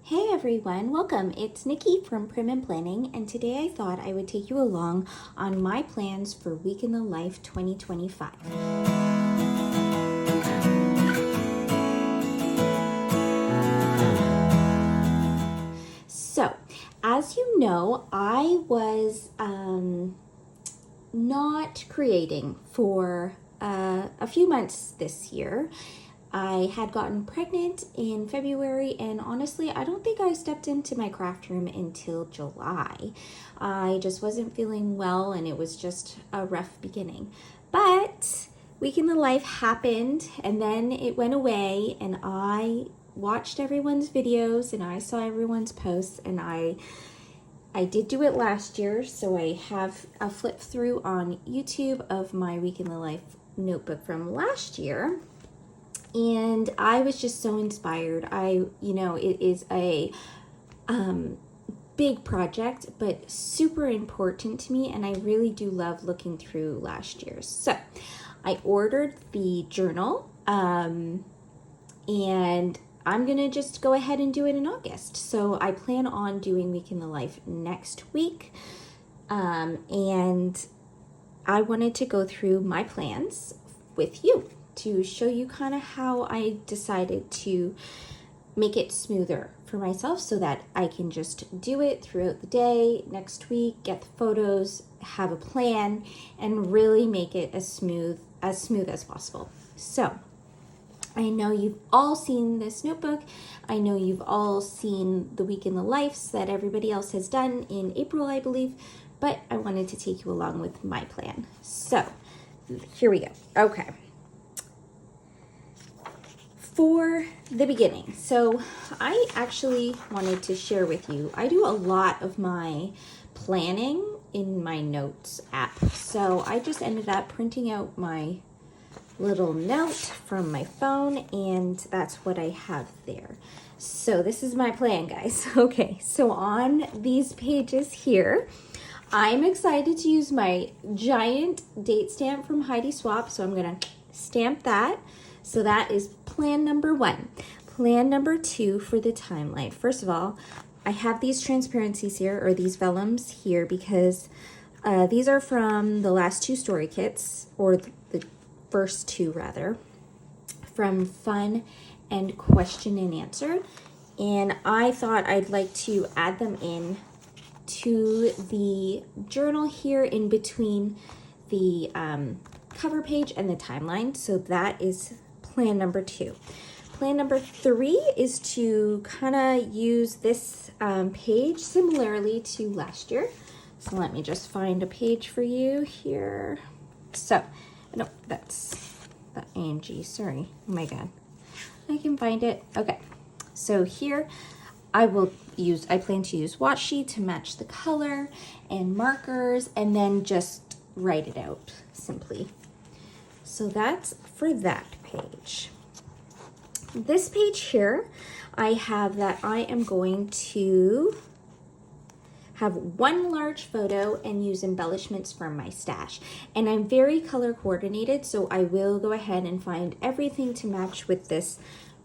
Hey everyone, welcome. It's Nikki from Prim and Planning, and today I thought I would take you along on my plans for Week in the Life 2025. So, as you know, I was not creating for a few months this year. I had gotten pregnant in February, and honestly, I don't think I stepped into my craft room until July. I just wasn't feeling well, and it was just a rough beginning. But Week in the Life happened, and then it went away, and I watched everyone's videos, and I saw everyone's posts, and I did do it last year, so I have a flip through on YouTube of my Week in the Life notebook from last year. And I was just so inspired. It is a big project, but super important to me. And I really do love looking through last year's. So I ordered the journal and I'm going to just go ahead and do it in August. So I plan on doing Week in the Life next week. And I wanted to go through my plans with you to show you kind of how I decided to make it smoother for myself so that I can just do it throughout the day, next week, get the photos, have a plan, and really make it as smooth as possible. So I know you've all seen this notebook. I know you've all seen the Week in the Lives that everybody else has done in April, I believe, but I wanted to take you along with my plan. So here we go. Okay. For the beginning, so I actually wanted to share with you, I do a lot of my planning in my notes app. So I just ended up printing out my little note from my phone, and that's what I have there. So this is my plan, guys. Okay, so on these pages here, I'm excited to use my giant date stamp from Heidi Swap. So I'm gonna stamp that. So that is plan number 1. Plan number 2 for the timeline. First of all, I have these transparencies here, or these vellums here, because these are from the last 2 story kits, or the first 2 rather, from Fun and Question and Answer. And I thought I'd like to add them in to the journal here in between the cover page and the timeline. So that is plan number 2. Plan number 3 is to kind of use this page similarly to last year. So let me just find a page for you here. So, no, that's the Angie, sorry. Oh my God. I can find it. Okay. So here I plan to use washi to match the color and markers, and then just write it out simply. So that's for that page. This page here, I have that I am going to have one large photo and use embellishments from my stash. And I'm very color coordinated, so I will go ahead and find everything to match with this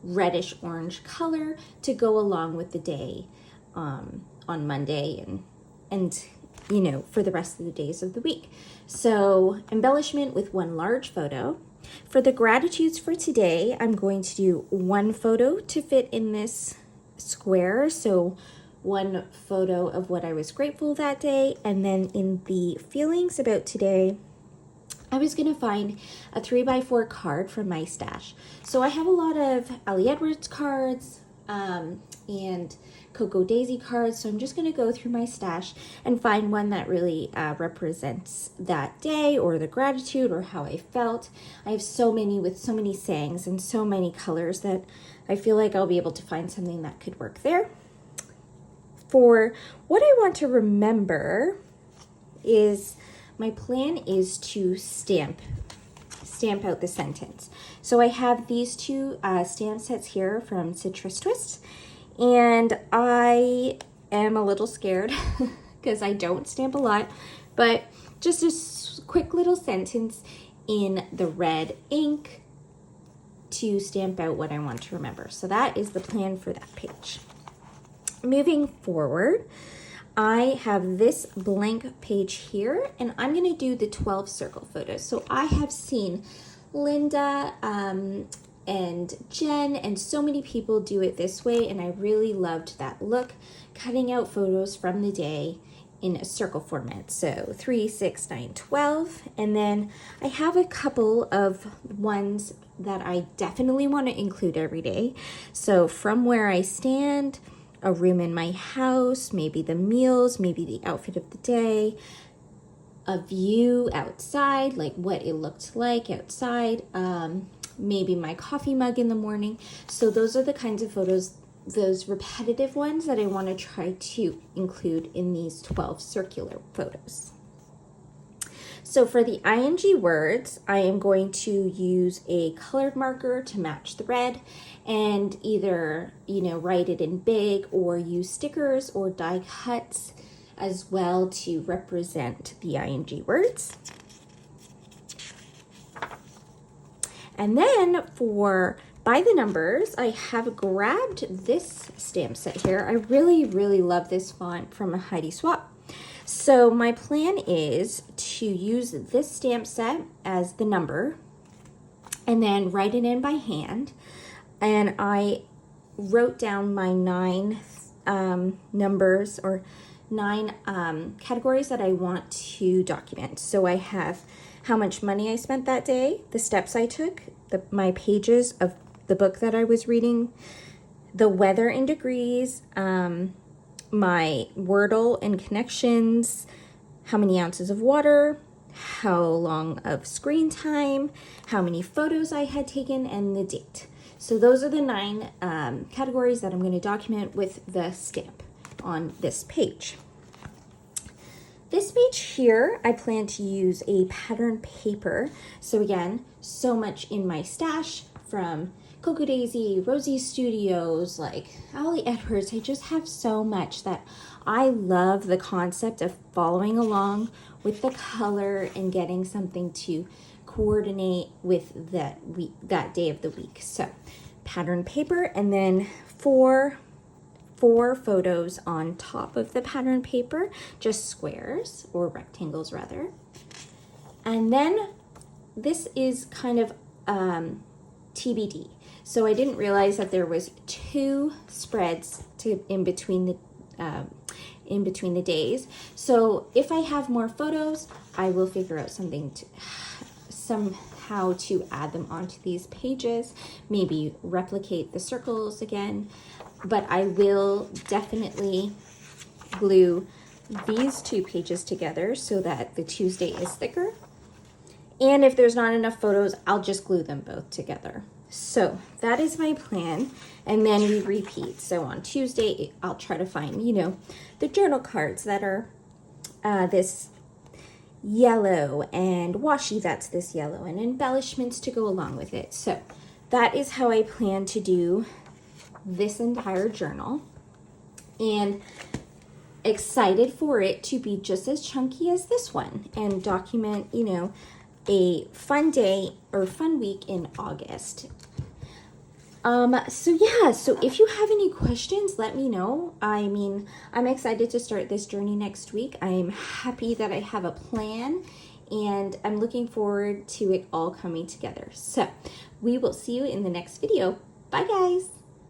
reddish orange color to go along with the day on Monday and you know, for the rest of the days of the week. So embellishment with one large photo. For the gratitudes for today, I'm going to do one photo to fit in this square. So one photo of what I was grateful that day. And then in the feelings about today, I was going to find a 3x4 card from my stash. So I have a lot of Ellie Edwards cards and Cocoa Daisy cards. So I'm just going to go through my stash and find one that really represents that day or the gratitude or how I felt. I have so many with so many sayings and so many colors that I feel like I'll be able to find something that could work there. For what I want to remember is my plan is to stamp out the sentence. So I have these 2 stamp sets here from Citrus Twist, and I am a little scared because I don't stamp a lot, but just a quick little sentence in the red ink to stamp out what I want to remember. So that is the plan for that page. moving forward, I have this blank page here, and I'm going to do the 12 circle photos. So I have seen Linda and Jen and so many people do it this way, and I really loved that look, cutting out photos from the day in a circle format. So 3, 6, 9, 12. And then I have a couple of ones that I definitely want to include every day. So from where I stand, a room in my house, maybe the meals, maybe the outfit of the day, a view outside, like what it looked like outside, maybe my coffee mug in the morning. So those are the kinds of photos, those repetitive ones that I want to try to include in these 12 circular photos. So for the ing words, I am going to use a colored marker to match the red and either, write it in big or use stickers or die cuts as well to represent the ing words. And then for by the numbers, I have grabbed this stamp set here. I really, really love this font from Heidi Swapp. So my plan is to use this stamp set as the number and then write it in by hand. And I wrote down my 9 numbers or 9 categories that I want to document. So I have how much money I spent that day, the steps I took, my pages of the book that I was reading, the weather in degrees, my Wordle and connections, how many ounces of water, how long of screen time, how many photos I had taken, and the date. So those are the 9 categories that I'm going to document with the stamp on this page. This page here, I plan to use a pattern paper. So again, so much in my stash from Coco Daisy, Rosie Studios, like Allie Edwards. I just have so much that I love the concept of following along with the color and getting something to coordinate with that day of the week. So pattern paper, and then four photos on top of the pattern paper, just squares or rectangles rather. And then this is kind of TBD. So I didn't realize that there was 2 spreads in between the days. So if I have more photos, I will figure out somehow to add them onto these pages, maybe replicate the circles again, but I will definitely glue these 2 pages together so that the Tuesday is thicker. And if there's not enough photos, I'll just glue them both together. So that is my plan, and then we repeat. So on Tuesday, I'll try to find, the journal cards that are this yellow, and washi that's this yellow, and embellishments to go along with it. So that is how I plan to do this entire journal, and excited for it to be just as chunky as this one and document, a fun day or fun week in August. So if you have any questions, let me know. I'm excited to start this journey next week. I'm happy that I have a plan, and I'm looking forward to it all coming together. So we will see you in the next video. Bye guys.